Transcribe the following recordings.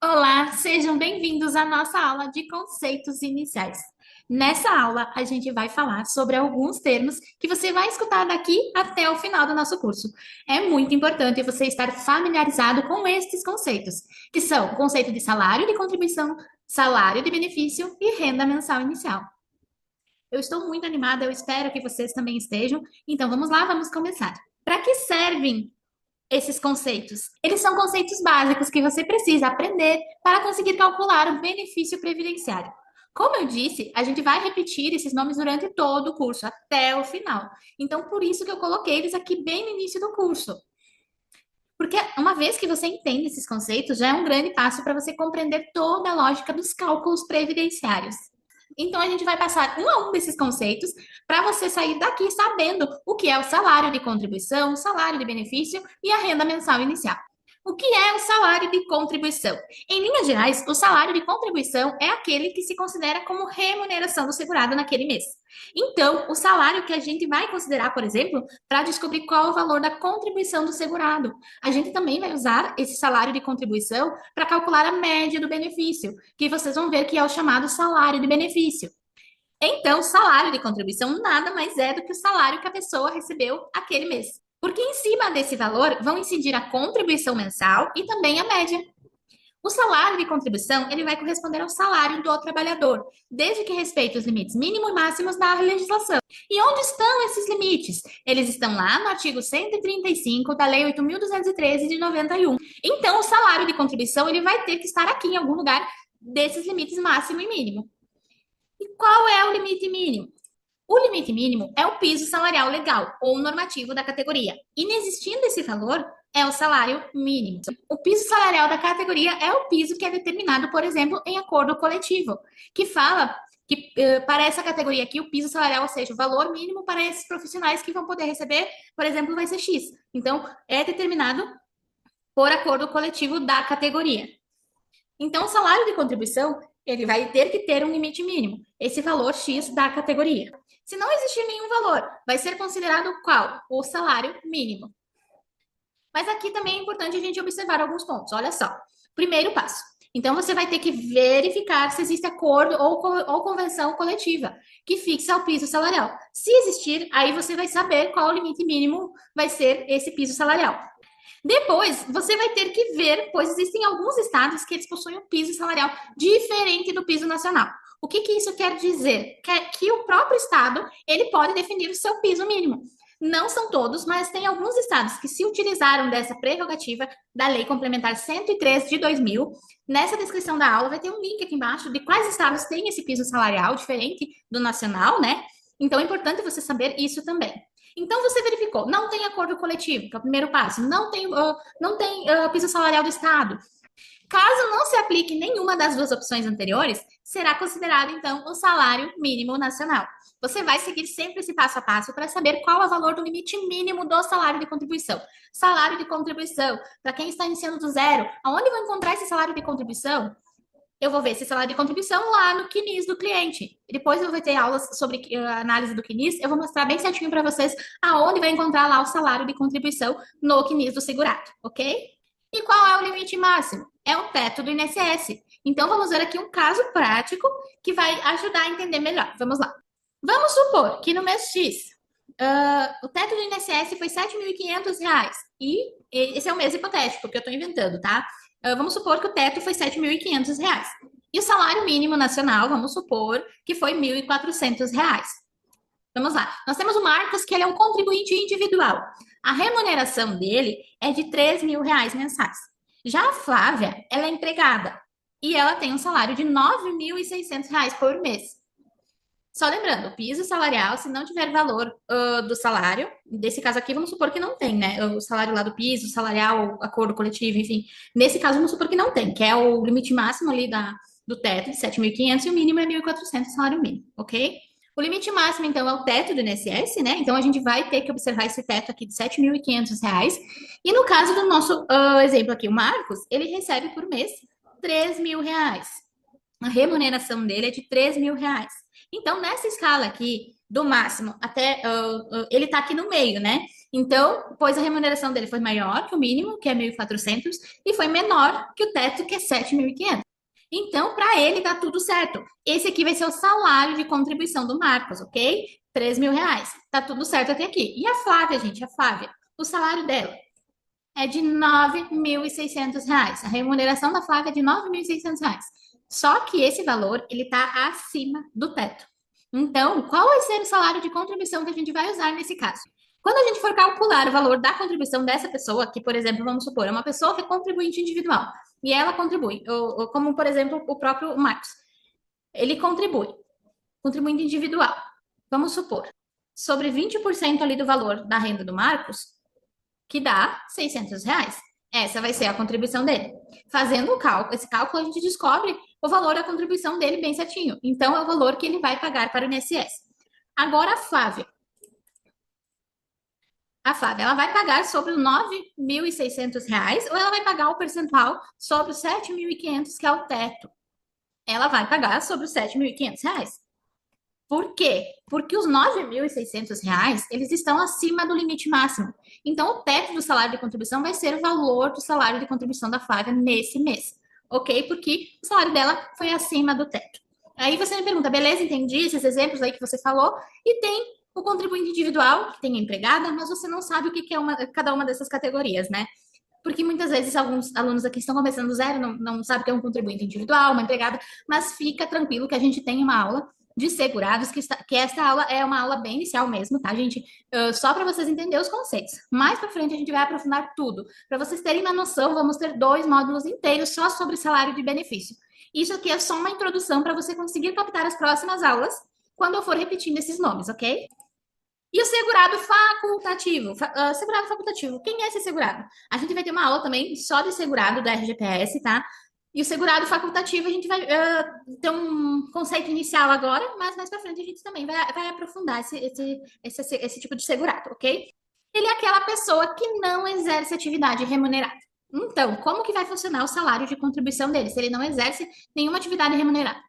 Olá, sejam bem-vindos à nossa aula de conceitos iniciais. Nessa aula, a gente vai falar sobre alguns termos que você vai escutar daqui até o final do nosso curso. É muito importante você estar familiarizado com estes conceitos, que são o conceito de salário de contribuição, salário de benefício e renda mensal inicial. Eu estou muito animada, eu espero que vocês também estejam. Então, vamos lá, vamos começar. Para que servem esses conceitos? Eles são conceitos básicos que você precisa aprender para conseguir calcular o benefício previdenciário. Como eu disse, a gente vai repetir esses nomes durante todo o curso, até o final. Então, por isso que eu coloquei eles aqui bem no início do curso. Porque uma vez que você entende esses conceitos, já é um grande passo para você compreender toda a lógica dos cálculos previdenciários. Então, a gente vai passar um a um desses conceitos para você sair daqui sabendo o que é o salário de contribuição, o salário de benefício e a renda mensal inicial. O que é o salário de contribuição? Em linhas gerais, o salário de contribuição é aquele que se considera como remuneração do segurado naquele mês. Então, o salário que a gente vai considerar, por exemplo, para descobrir qual é o valor da contribuição do segurado. A gente também vai usar esse salário de contribuição para calcular a média do benefício, que vocês vão ver que é o chamado salário de benefício. Então, salário de contribuição nada mais é do que o salário que a pessoa recebeu aquele mês. Porque em cima desse valor vão incidir a contribuição mensal e também a média. O salário de contribuição, ele vai corresponder ao salário do trabalhador, desde que respeite os limites mínimos e máximos da legislação. E onde estão esses limites? Eles estão lá no artigo 135 da Lei 8.213 de 91. Então, o salário de contribuição, ele vai ter que estar aqui em algum lugar desses limites máximo e mínimo. E qual é o limite mínimo? O limite mínimo é o piso salarial legal ou normativo da categoria. Inexistindo esse valor, é o salário mínimo. O piso salarial da categoria é o piso que é determinado, por exemplo, em acordo coletivo, que fala que para essa categoria aqui, o piso salarial, ou seja, o valor mínimo para esses profissionais que vão poder receber, por exemplo, vai ser X. Então, é determinado por acordo coletivo da categoria. Então, o salário de contribuição, ele vai ter que ter um limite mínimo, esse valor X da categoria. Se não existir nenhum valor, vai ser considerado qual? O salário mínimo. Mas aqui também é importante a gente observar alguns pontos. Olha só. Primeiro passo. Então, você vai ter que verificar se existe acordo ou convenção coletiva que fixa o piso salarial. Se existir, aí você vai saber qual o limite mínimo vai ser esse piso salarial. Depois, você vai ter que ver, pois existem alguns estados que eles possuem um piso salarial diferente do piso nacional. O que isso quer dizer? Que o próprio estado, ele pode definir o seu piso mínimo. Não são todos, mas tem alguns estados que se utilizaram dessa prerrogativa da Lei Complementar 103 de 2000. Nessa descrição da aula vai ter um link aqui embaixo de quais estados têm esse piso salarial diferente do nacional, né? Então é importante você saber isso também. Então você verificou, não tem acordo coletivo, que é o primeiro passo, não tem piso salarial do Estado. Caso não se aplique nenhuma das duas opções anteriores, será considerado então o salário mínimo nacional. Você vai seguir sempre esse passo a passo para saber qual é o valor do limite mínimo do salário de contribuição. Salário de contribuição, para quem está iniciando do zero, aonde vou encontrar esse salário de contribuição? Eu vou ver esse salário de contribuição lá no CNIS do cliente. Depois eu vou ter aulas sobre análise do CNIS. Eu vou mostrar bem certinho para vocês aonde vai encontrar lá o salário de contribuição no CNIS do segurado, ok? E qual é o limite máximo? É o teto do INSS. Então vamos ver aqui um caso prático que vai ajudar a entender melhor. Vamos lá. Vamos supor que no mês X, o teto do INSS foi R$ 7.500. E esse é um mês hipotético que eu estou inventando, tá? Vamos supor que o teto foi R$ 7.500. E o salário mínimo nacional, vamos supor que foi R$ 1.400. Vamos lá. Nós temos o Marcos, que ele é um contribuinte individual. A remuneração dele é de R$ 3.000 mensais. Já a Flávia, ela é empregada e ela tem um salário de R$ 9.600 por mês. Só lembrando, o piso salarial, se não tiver valor do salário, desse caso aqui, vamos supor que não tem, né? O salário lá do piso, salarial, acordo coletivo, enfim. Nesse caso, vamos supor que não tem, que é o limite máximo ali do teto de 7.500 e o mínimo é 1.400 salário mínimo, ok? O limite máximo, então, é o teto do INSS, né? Então, a gente vai ter que observar esse teto aqui de R$ 7.500. E no caso do nosso exemplo aqui, o Marcos, ele recebe por mês R$ 3.000. A remuneração dele é de R$ 3.000. Então, nessa escala aqui, do máximo até. Ele está aqui no meio, né? Então, pois a remuneração dele foi maior que o mínimo, que é 1.400, e foi menor que o teto, que é 7.500. Então, para ele dá tudo certo. Esse aqui vai ser o salário de contribuição do Marcos, ok? R$ 3.000. Tá tudo certo até aqui. E a Flávia, gente, a Flávia, o salário dela é de R$ 9.600. A remuneração da Flávia é de R$ 9.600. Só que esse valor, ele está acima do teto. Então, qual vai ser o salário de contribuição que a gente vai usar nesse caso? Quando a gente for calcular o valor da contribuição dessa pessoa, que, por exemplo, vamos supor, é uma pessoa que é contribuinte individual, e ela contribui, ou como, por exemplo, o próprio Marcos, ele contribui, contribuinte individual, vamos supor, sobre 20% ali do valor da renda do Marcos, que dá R$ 600. Essa vai ser a contribuição dele. Fazendo o cálculo, esse cálculo a gente descobre o valor da contribuição dele bem certinho. Então, é o valor que ele vai pagar para o INSS. Agora, a Flávia. A Flávia, ela vai pagar sobre os R$ 9.600 ou ela vai pagar o percentual sobre os 7.500, que é o teto? Ela vai pagar sobre os R$ 7.500. Por quê? Porque os R$ 9.600, eles estão acima do limite máximo. Então, o teto do salário de contribuição vai ser o valor do salário de contribuição da Flávia nesse mês, ok? Porque o salário dela foi acima do teto. Aí você me pergunta, beleza, entendi esses exemplos aí que você falou, e tem o contribuinte individual, que tem a empregada, mas você não sabe o que é cada uma dessas categorias, né? Porque muitas vezes alguns alunos aqui estão começando do zero, não sabem que é um contribuinte individual, uma empregada, mas fica tranquilo que a gente tem uma aula de segurados, que essa aula é uma aula bem inicial mesmo, tá, gente? Só para vocês entenderem os conceitos. Mais para frente a gente vai aprofundar tudo. Para vocês terem uma noção, vamos ter 2 módulos inteiros só sobre salário de benefício. Isso aqui é só uma introdução para você conseguir captar as próximas aulas quando eu for repetindo esses nomes, ok? E o segurado facultativo? Segurado facultativo. Quem é esse segurado? A gente vai ter uma aula também só de segurado da RGPS, tá? E o segurado facultativo, a gente vai ter um conceito inicial agora, mas mais para frente a gente também vai aprofundar esse tipo de segurado, ok? Ele é aquela pessoa que não exerce atividade remunerada. Então, como que vai funcionar o salário de contribuição dele, se ele não exerce nenhuma atividade remunerada?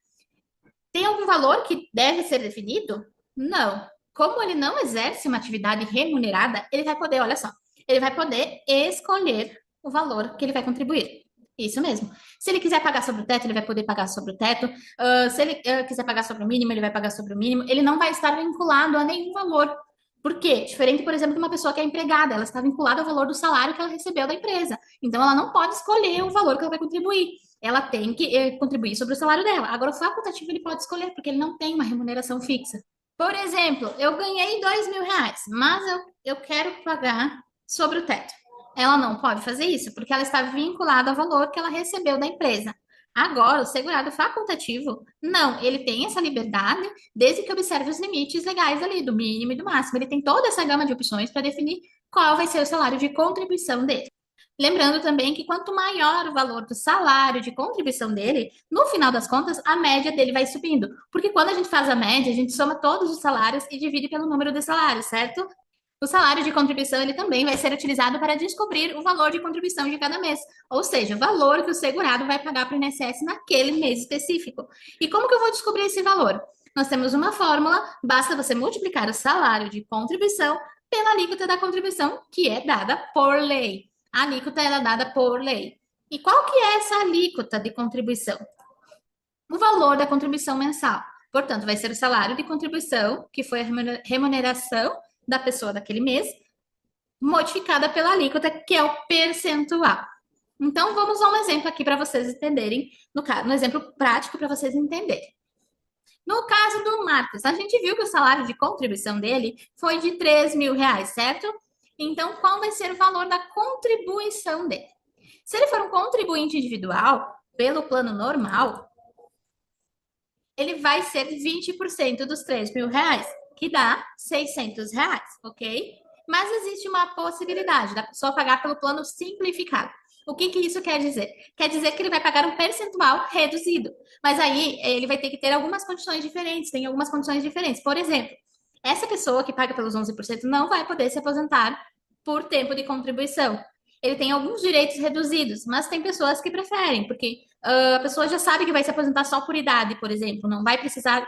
Tem algum valor que deve ser definido? Não. Como ele não exerce uma atividade remunerada, ele vai poder, olha só, ele vai poder escolher o valor que ele vai contribuir. Isso mesmo. Se ele quiser pagar sobre o teto, ele vai poder pagar sobre o teto. Se ele quiser pagar sobre o mínimo, ele vai pagar sobre o mínimo. Ele não vai estar vinculado a nenhum valor. Por quê? Diferente, por exemplo, de uma pessoa que é empregada, ela está vinculada ao valor do salário que ela recebeu da empresa. Então, ela não pode escolher o valor que ela vai contribuir. Ela tem que contribuir sobre o salário dela. Agora, o facultativo ele pode escolher, porque ele não tem uma remuneração fixa. Por exemplo, eu ganhei R$ 2.000, mas eu quero pagar sobre o teto. Ela não pode fazer isso, porque ela está vinculada ao valor que ela recebeu da empresa. Agora, o segurado facultativo, não, ele tem essa liberdade desde que observe os limites legais ali, do mínimo e do máximo. Ele tem toda essa gama de opções para definir qual vai ser o salário de contribuição dele. Lembrando também que quanto maior o valor do salário de contribuição dele, no final das contas, a média dele vai subindo. Porque quando a gente faz a média, a gente soma todos os salários e divide pelo número de salários, certo? O salário de contribuição ele também vai ser utilizado para descobrir o valor de contribuição de cada mês, ou seja, o valor que o segurado vai pagar para o INSS naquele mês específico. E como que eu vou descobrir esse valor? Nós temos uma fórmula, basta você multiplicar o salário de contribuição pela alíquota da contribuição, que é dada por lei. A alíquota é dada por lei. E qual que é essa alíquota de contribuição? O valor da contribuição mensal. Portanto, vai ser o salário de contribuição, que foi a remuneração da pessoa daquele mês, modificada pela alíquota, que é o percentual. Então, vamos a um exemplo aqui para vocês entenderem, no exemplo prático para vocês entenderem. No caso do Marcos, a gente viu que o salário de contribuição dele foi de R$ 3.000, certo? Então, qual vai ser o valor da contribuição dele? Se ele for um contribuinte individual, pelo plano normal, ele vai ser 20% dos R$ 3.000, que dá R$ 600, ok? Mas existe uma possibilidade da pessoa pagar pelo plano simplificado. O que isso quer dizer? Quer dizer que ele vai pagar um percentual reduzido. Mas aí ele vai ter que ter algumas condições diferentes, tem algumas condições diferentes. Por exemplo, essa pessoa que paga pelos 11% não vai poder se aposentar por tempo de contribuição. Ele tem alguns direitos reduzidos, mas tem pessoas que preferem, porque a pessoa já sabe que vai se aposentar só por idade, por exemplo, não vai precisar,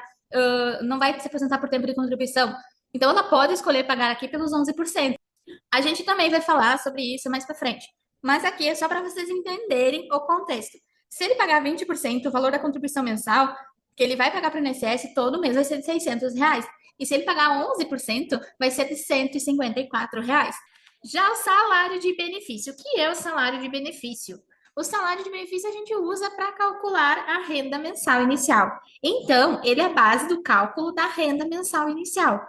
não vai se aposentar por tempo de contribuição. Então, ela pode escolher pagar aqui pelos 11%. A gente também vai falar sobre isso mais para frente. Mas aqui é só para vocês entenderem o contexto. Se ele pagar 20%, o valor da contribuição mensal que ele vai pagar para o INSS todo mês vai ser de R$ 600. E se ele pagar 11%, vai ser de R$ 154. Já o salário de benefício. O que é o salário de benefício? O salário de benefício a gente usa para calcular a renda mensal inicial. Então, ele é a base do cálculo da renda mensal inicial.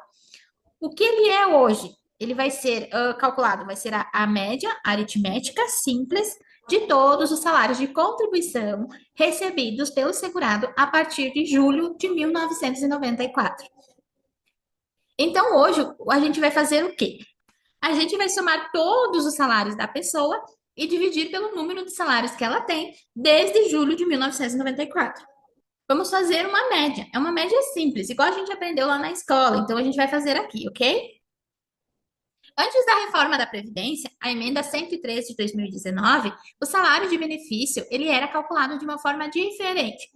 O que ele é hoje? Ele vai ser calculado, vai ser a média aritmética simples de todos os salários de contribuição recebidos pelo segurado a partir de julho de 1994. Então, hoje, a gente vai fazer o quê? A gente vai somar todos os salários da pessoa e dividir pelo número de salários que ela tem desde julho de 1994. Vamos fazer uma média. É uma média simples, igual a gente aprendeu lá na escola. Então, a gente vai fazer aqui, ok? Antes da reforma da Previdência, a emenda 103 de 2019, o salário de benefício ele era calculado de uma forma diferente,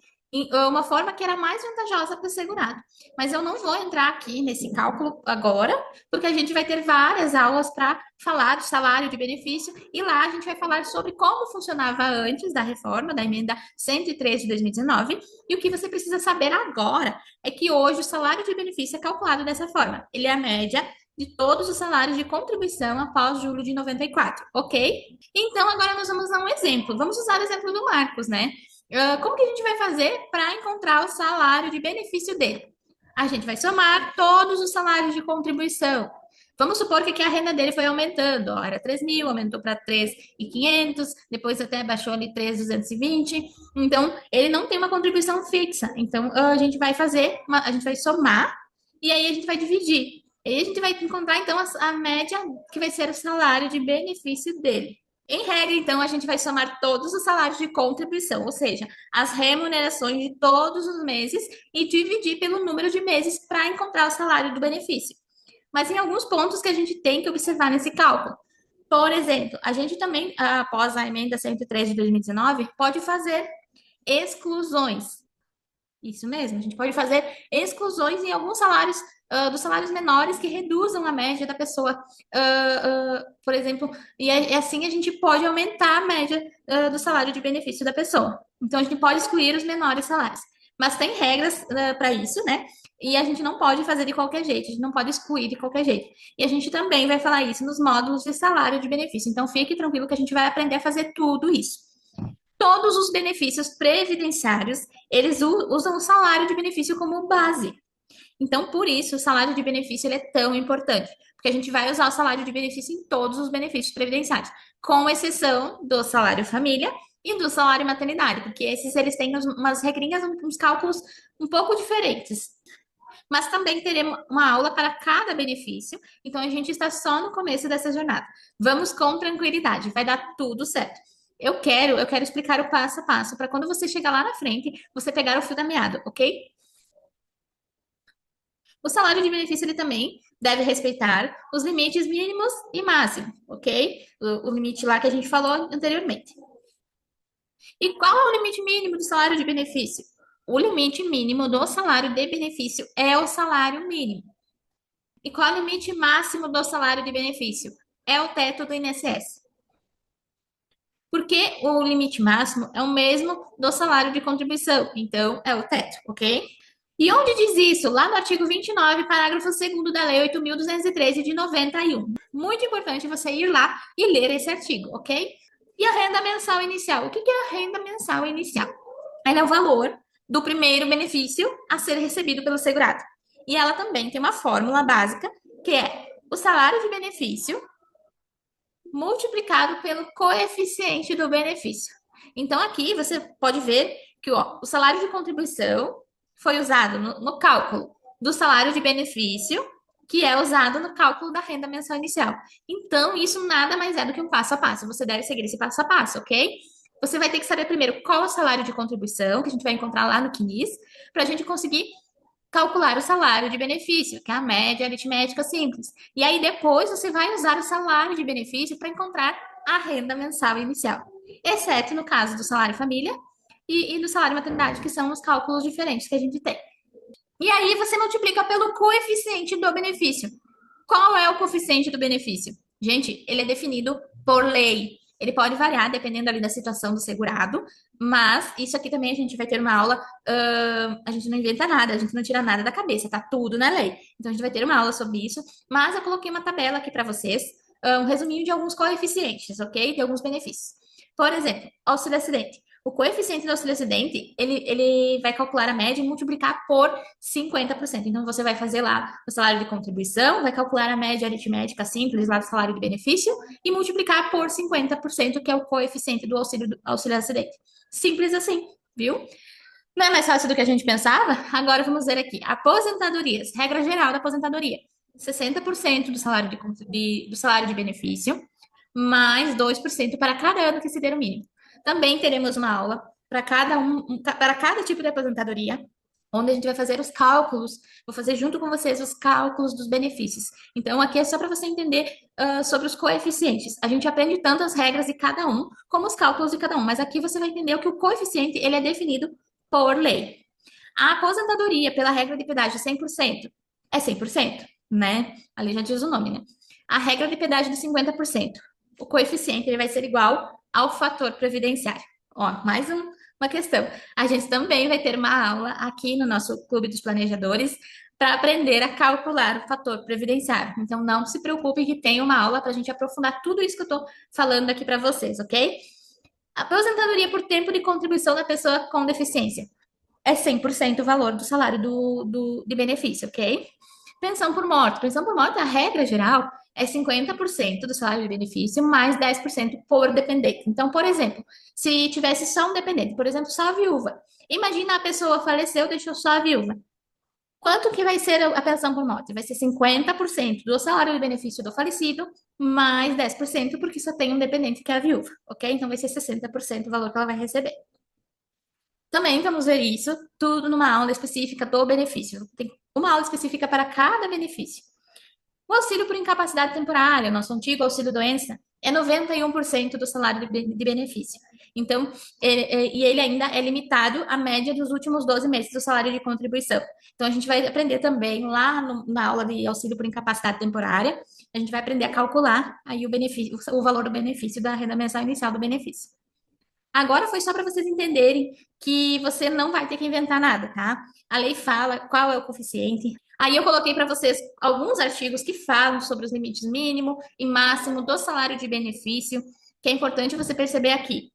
uma forma que era mais vantajosa para o segurado. Mas eu não vou entrar aqui nesse cálculo agora, porque a gente vai ter várias aulas para falar do salário de benefício e lá a gente vai falar sobre como funcionava antes da reforma da emenda 103 de 2019 e o que você precisa saber agora é que hoje o salário de benefício é calculado dessa forma. Ele é a média de todos os salários de contribuição após julho de 94, ok? Então, agora nós vamos dar um exemplo. Vamos usar o exemplo do Marcos, né? Como que a gente vai fazer para encontrar o salário de benefício dele? A gente vai somar todos os salários de contribuição. Vamos supor que aqui a renda dele foi aumentando, ó, era 3 mil, aumentou para 3.500, depois até baixou ali 3.220. Então, ele não tem uma contribuição fixa. Então, a gente vai fazer, a gente vai somar e aí a gente vai dividir. E aí a gente vai encontrar, então, a média que vai ser o salário de benefício dele. Em regra, então, a gente vai somar todos os salários de contribuição, ou seja, as remunerações de todos os meses e dividir pelo número de meses para encontrar o salário do benefício. Mas tem alguns pontos que a gente tem que observar nesse cálculo. Por exemplo, a gente também, após a emenda 103 de 2019, pode fazer exclusões. Isso mesmo, a gente pode fazer exclusões em alguns salários, dos salários menores que reduzam a média da pessoa, por exemplo, e assim a gente pode aumentar a média, do salário de benefício da pessoa. Então, a gente pode excluir os menores salários. Mas tem regras, para isso, né? E a gente não pode fazer de qualquer jeito, a gente não pode excluir de qualquer jeito. E a gente também vai falar isso nos módulos de salário de benefício. Então, fique tranquilo que a gente vai aprender a fazer tudo isso. Todos os benefícios previdenciários, eles usam o salário de benefício como base. Então, por isso, o salário de benefício ele é tão importante, porque a gente vai usar o salário de benefício em todos os benefícios previdenciários, com exceção do salário família e do salário maternidade, porque esses eles têm umas regrinhas, uns cálculos um pouco diferentes. Mas também teremos uma aula para cada benefício, então a gente está só no começo dessa jornada. Vamos com tranquilidade, vai dar tudo certo. Eu quero explicar o passo a passo para quando você chegar lá na frente, você pegar o fio da meada, ok? O salário de benefício ele também deve respeitar os limites mínimos e máximos, ok? O limite lá que a gente falou anteriormente. E qual é o limite mínimo do salário de benefício? O limite mínimo do salário de benefício é o salário mínimo. E qual é o limite máximo do salário de benefício? É o teto do INSS. Porque o limite máximo é o mesmo do salário de contribuição, então é o teto, ok? E onde diz isso? Lá no artigo 29, parágrafo 2º da Lei 8.213 de 91. Muito importante você ir lá e ler esse artigo, ok? E a renda mensal inicial? O que é a renda mensal inicial? Ela é o valor do primeiro benefício a ser recebido pelo segurado. E ela também tem uma fórmula básica, que é o salário de benefício multiplicado pelo coeficiente do benefício. Então, aqui você pode ver que o salário de contribuição foi usado no cálculo do salário de benefício, que é usado no cálculo da renda mensal inicial. Então, isso nada mais é do que um passo a passo. Você deve seguir esse passo a passo, ok? Você vai ter que saber primeiro qual é o salário de contribuição, que a gente vai encontrar lá no CNIS, para a gente conseguir calcular o salário de benefício, que é a média aritmética simples. E aí depois você vai usar o salário de benefício para encontrar a renda mensal inicial, exceto no caso do salário família e do salário maternidade, que são os cálculos diferentes que a gente tem. E aí você multiplica pelo coeficiente do benefício. Qual é o coeficiente do benefício? Gente, ele é definido por lei. Ele pode variar dependendo ali da situação do segurado, mas isso aqui também a gente vai ter uma aula. A gente não inventa nada, a gente não tira nada da cabeça, tá tudo na lei. Então a gente vai ter uma aula sobre isso, mas eu coloquei uma tabela aqui para vocês, um resuminho de alguns coeficientes, ok? De alguns benefícios. Por exemplo, auxílio acidente. O coeficiente do auxílio acidente, ele vai calcular a média e multiplicar por 50%. Então, você vai fazer lá o salário de contribuição, vai calcular a média aritmética simples lá do salário de benefício e multiplicar por 50%, que é o coeficiente do auxílio acidente. Simples assim, viu? Não é mais fácil do que a gente pensava? Agora vamos ver aqui. Aposentadorias, regra geral da aposentadoria. 60% do salário do salário de benefício, mais 2% para cada ano que se der o mínimo. Também teremos uma aula para cada tipo de aposentadoria, onde a gente vai fazer os cálculos, vou fazer junto com vocês os cálculos dos benefícios. Então, aqui é só para você entender sobre os coeficientes. A gente aprende tanto as regras de cada um, como os cálculos de cada um, mas aqui você vai entender que o coeficiente ele é definido por lei. A aposentadoria pela regra de pedágio 100% é 100%, né? Ali já diz o nome, né? A regra de pedágio de 50%. O coeficiente ele vai ser igual ao fator previdenciário. Ó, uma questão. A gente também vai ter uma aula aqui no nosso Clube dos Planejadores para aprender a calcular o fator previdenciário. Então, não se preocupe que tem uma aula para a gente aprofundar tudo isso que eu estou falando aqui para vocês, ok? Aposentadoria por tempo de contribuição da pessoa com deficiência é 100% o valor do salário de benefício, ok? Pensão por morte. Pensão por morte, a regra geral é 50% do salário de benefício mais 10% por dependente. Então, por exemplo, se tivesse só um dependente, por exemplo, só a viúva. Imagina a pessoa faleceu, deixou só a viúva. Quanto que vai ser a pensão por morte? Vai ser 50% do salário de benefício do falecido mais 10% porque só tem um dependente que é a viúva, ok? Então vai ser 60% o valor que ela vai receber. Também vamos ver isso tudo numa aula específica do benefício. Tem uma aula específica para cada benefício. O auxílio por incapacidade temporária, nosso antigo auxílio-doença, é 91% do salário de benefício. Então, e ele ainda é limitado à média dos últimos 12 meses do salário de contribuição. Então, a gente vai aprender também lá na aula de auxílio por incapacidade temporária, a gente vai aprender a calcular aí o benefício, o valor do benefício da renda mensal inicial do benefício. Agora foi só para vocês entenderem que você não vai ter que inventar nada, tá? A lei fala qual é o coeficiente. Aí eu coloquei para vocês alguns artigos que falam sobre os limites mínimo e máximo do salário de benefício, que é importante você perceber aqui.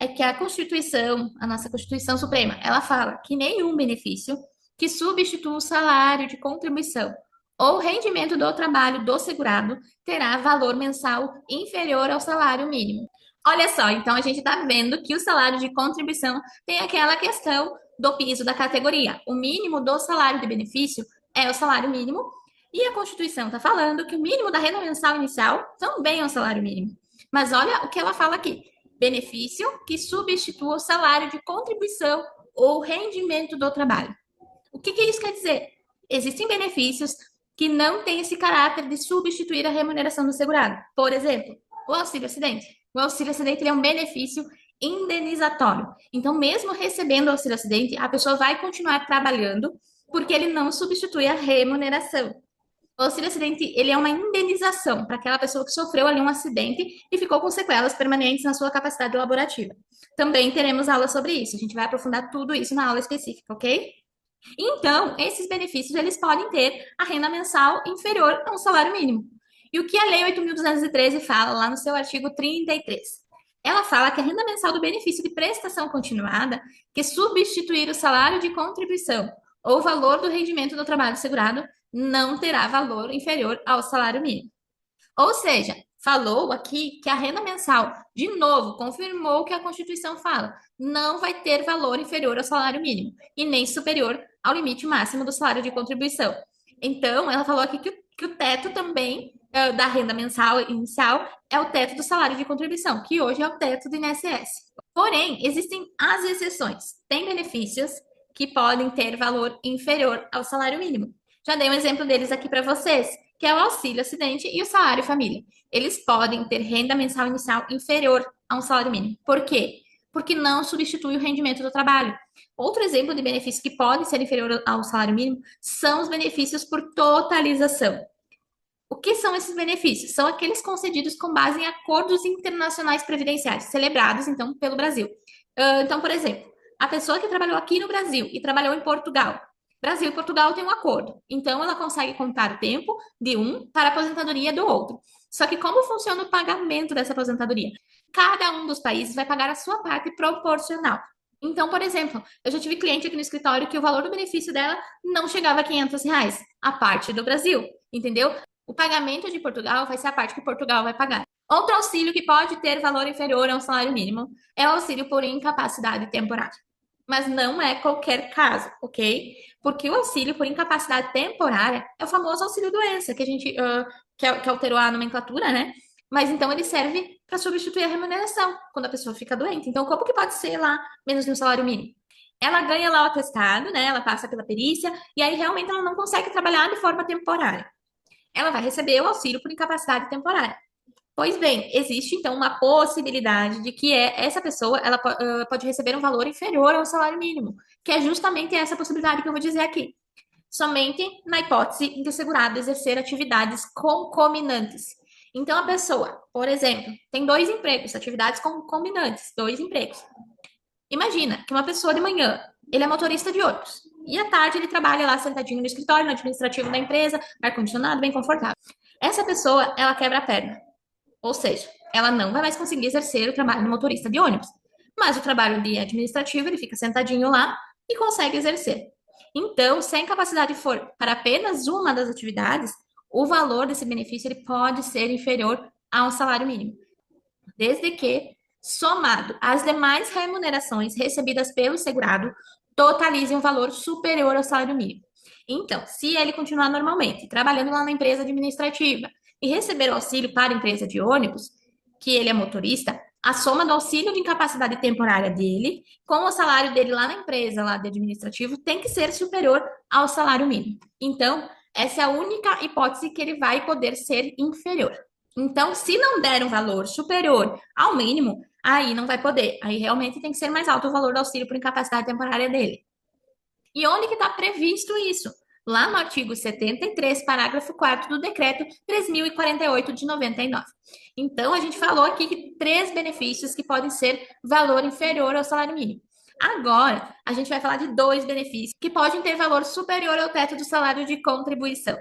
É que a Constituição, a nossa Constituição Suprema, ela fala que nenhum benefício que substitua o salário de contribuição ou rendimento do trabalho do segurado terá valor mensal inferior ao salário mínimo. Olha só, então a gente está vendo que o salário de contribuição tem aquela questão do piso da categoria. O mínimo do salário de benefício é o salário mínimo, e a Constituição está falando que o mínimo da renda mensal inicial também é o salário mínimo. Mas olha o que ela fala aqui: benefício que substitua o salário de contribuição ou rendimento do trabalho. O que isso quer dizer? Existem benefícios que não têm esse caráter de substituir a remuneração do segurado. Por exemplo, o auxílio acidente. O auxílio acidente é um benefício indenizatório. Então, mesmo recebendo o auxílio acidente, a pessoa vai continuar trabalhando porque ele não substitui a remuneração. O auxílio acidente, ele é uma indenização para aquela pessoa que sofreu ali um acidente e ficou com sequelas permanentes na sua capacidade laborativa. Também teremos aula sobre isso. A gente vai aprofundar tudo isso na aula específica, ok? Então, esses benefícios, eles podem ter a renda mensal inferior a um salário mínimo. E o que a Lei 8.213 fala lá no seu artigo 33? Ela fala que a renda mensal do benefício de prestação continuada, que substituir o salário de contribuição ou o valor do rendimento do trabalho segurado, não terá valor inferior ao salário mínimo. Ou seja, falou aqui que a renda mensal, de novo, confirmou o que a Constituição fala, não vai ter valor inferior ao salário mínimo e nem superior ao limite máximo do salário de contribuição. Então, ela falou aqui que o teto também da renda mensal inicial é o teto do salário de contribuição, que hoje é o teto do INSS. Porém, existem as exceções. Tem benefícios que podem ter valor inferior ao salário mínimo. Já dei um exemplo deles aqui para vocês, que é o auxílio acidente e o salário família. Eles podem ter renda mensal inicial inferior a um salário mínimo. Por quê? Porque não substitui o rendimento do trabalho. Outro exemplo de benefício que pode ser inferior ao salário mínimo são os benefícios por totalização. O que são esses benefícios? São aqueles concedidos com base em acordos internacionais previdenciários, celebrados, então, pelo Brasil. Então, por exemplo, a pessoa que trabalhou aqui no Brasil e trabalhou em Portugal. Brasil e Portugal têm um acordo. Então, ela consegue contar o tempo de um para a aposentadoria do outro. Só que como funciona o pagamento dessa aposentadoria? Cada um dos países vai pagar a sua parte proporcional. Então, por exemplo, eu já tive cliente aqui no escritório que o valor do benefício dela não chegava a R$ 500, a parte do Brasil, entendeu? O pagamento de Portugal vai ser a parte que Portugal vai pagar. Outro auxílio que pode ter valor inferior ao salário mínimo é o auxílio por incapacidade temporária. Mas não é qualquer caso, ok? Porque o auxílio por incapacidade temporária é o famoso auxílio doença, que a gente que alterou a nomenclatura, né? Mas então ele serve para substituir a remuneração quando a pessoa fica doente. Então, como que pode ser lá menos de um salário mínimo? Ela ganha lá o atestado, né? Ela passa pela perícia e aí realmente ela não consegue trabalhar de forma temporária. Ela vai receber o auxílio por incapacidade temporária. Pois bem, existe então uma possibilidade de que essa pessoa ela pode receber um valor inferior ao salário mínimo, que é justamente essa possibilidade que eu vou dizer aqui. Somente na hipótese de o segurado exercer atividades concomitantes. Então, a pessoa, por exemplo, tem dois empregos, atividades concomitantes, dois empregos. Imagina que uma pessoa de manhã, ele é motorista de ônibus, e à tarde ele trabalha lá sentadinho no escritório, no administrativo da empresa, ar-condicionado, bem confortável. Essa pessoa, ela quebra a perna. Ou seja, ela não vai mais conseguir exercer o trabalho de motorista de ônibus. Mas o trabalho de administrativo, ele fica sentadinho lá e consegue exercer. Então, se a incapacidade for para apenas uma das atividades, o valor desse benefício ele pode ser inferior ao salário mínimo, desde que, somado às demais remunerações recebidas pelo segurado, totalize um valor superior ao salário mínimo. Então, se ele continuar normalmente trabalhando lá na empresa administrativa e receber o auxílio para a empresa de ônibus, que ele é motorista, a soma do auxílio de incapacidade temporária dele com o salário dele lá na empresa, lá de administrativo, tem que ser superior ao salário mínimo. Então, essa é a única hipótese que ele vai poder ser inferior. Então, se não der um valor superior ao mínimo, aí não vai poder. Aí realmente tem que ser mais alto o valor do auxílio por incapacidade temporária dele. E onde que está previsto isso? Lá no artigo 73, parágrafo 4 do decreto 3.048 de 99. Então, a gente falou aqui que três benefícios que podem ser valor inferior ao salário mínimo. Agora, a gente vai falar de dois benefícios que podem ter valor superior ao teto do salário de contribuição.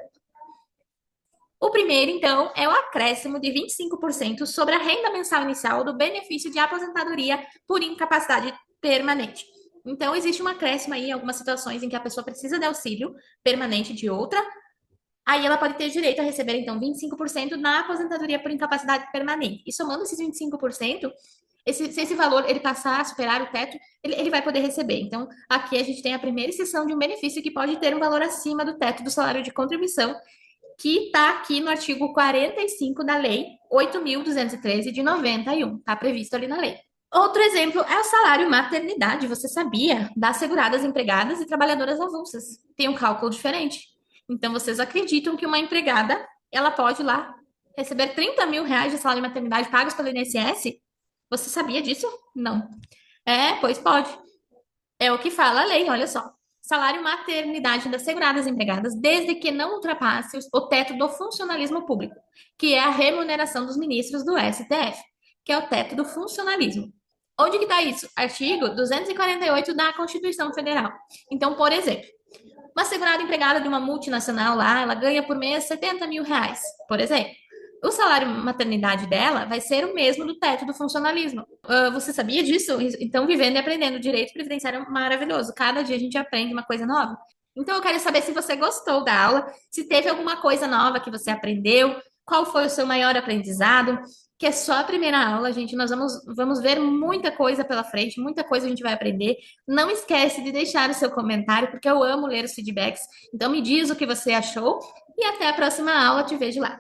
O primeiro, então, é o acréscimo de 25% sobre a renda mensal inicial do benefício de aposentadoria por incapacidade permanente. Então, existe um acréscimo aí em algumas situações em que a pessoa precisa de auxílio permanente de outra, aí ela pode ter direito a receber, então, 25% na aposentadoria por incapacidade permanente. E somando esses 25%, se esse valor ele passar a superar o teto, ele vai poder receber. Então, aqui a gente tem a primeira exceção de um benefício que pode ter um valor acima do teto do salário de contribuição, que está aqui no artigo 45 da Lei 8.213 de 91. Está previsto ali na lei. Outro exemplo é o salário maternidade. Você sabia? Das seguradas empregadas e trabalhadoras avulsas. Tem um cálculo diferente. Então, vocês acreditam que uma empregada, ela pode lá receber R$ 30.000 de salário de maternidade pagos pelo INSS? Você sabia disso? Não. Pois pode. É o que fala a lei, olha só. Salário maternidade das seguradas empregadas, desde que não ultrapasse o teto do funcionalismo público, que é a remuneração dos ministros do STF, que é o teto do funcionalismo. Onde que está isso? Artigo 248 da Constituição Federal. Então, por exemplo, uma segurada empregada de uma multinacional lá, ela ganha por mês R$ 70.000, por exemplo. O salário maternidade dela vai ser o mesmo do teto do funcionalismo. Você sabia disso? Então, vivendo e aprendendo direito previdenciário é maravilhoso. Cada dia a gente aprende uma coisa nova. Então, eu quero saber se você gostou da aula, se teve alguma coisa nova que você aprendeu, qual foi o seu maior aprendizado, que é só a primeira aula, gente. Nós vamos ver muita coisa pela frente, muita coisa a gente vai aprender. Não esquece de deixar o seu comentário, porque eu amo ler os feedbacks. Então, me diz o que você achou e até a próxima aula. Te vejo lá.